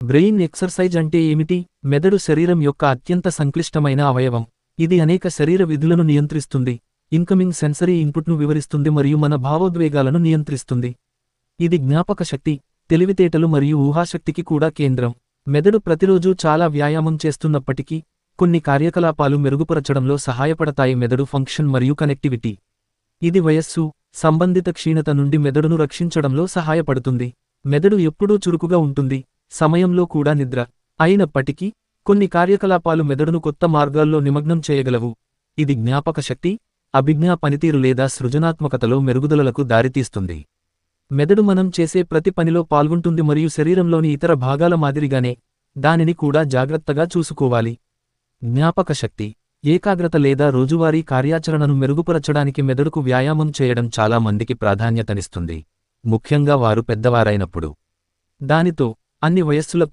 Brain exercise అంటే ఏమిటి? మెదడు శరీరం యొక్క అత్యంత సంక్లిష్టమైన అవయవం. ఇది అనేక శరీర విధులను నియంత్రిస్తుంది, ఇన్కమింగ్ సెన్సరీ ఇన్పుట్ను వివరిస్తుంది మరియు మన భావోద్వేగాలను నియంత్రిస్తుంది. ఇది జ్ఞాపకశక్తి, తెలివితేటలు మరియు ఊహాశక్తికి కూడా కేంద్రం. మెదడు ప్రతిరోజూ చాలా వ్యాయామం చేస్తున్నప్పటికీ, కొన్ని కార్యకలాపాలు మెరుగుపరచడంలో సహాయపడతాయి. మెదడు ఫంక్షన్ మరియు కనెక్టివిటీ. ఇది వయస్సు, సంబంధిత క్షీణత నుండి మెదడును రక్షించడంలో సహాయపడుతుంది. మెదడు ఎప్పుడూ చురుకుగా ఉంటుంది, సమయంలో కూడా నిద్ర. అయినప్పటికీ, కొన్ని కార్యకలాపాలు మెదడును కొత్త మార్గాల్లో నిమగ్నం చేయగలవు. ఇది జ్ఞాపకశక్తి, అభిజ్ఞా పనితీరు లేదా సృజనాత్మకతలో మెరుగుదలలకు దారితీస్తుంది. మెదడు మనం చేసే ప్రతి పనిలో పాల్గొంటుంది మరియు శరీరంలోని ఇతర భాగాల మాదిరిగానే, దానిని కూడా జాగ్రత్తగా చూసుకోవాలి. జ్ఞాపకశక్తి, ఏకాగ్రత లేదా రోజువారీ కార్యాచరణను మెరుగుపరచడానికి మెదడుకు వ్యాయామం చేయడం చాలా మందికి ప్రాధాన్యతనిస్తుంది, ముఖ్యంగా వారు పెద్దవారైనప్పుడు. దానితో అన్ని వయస్సుల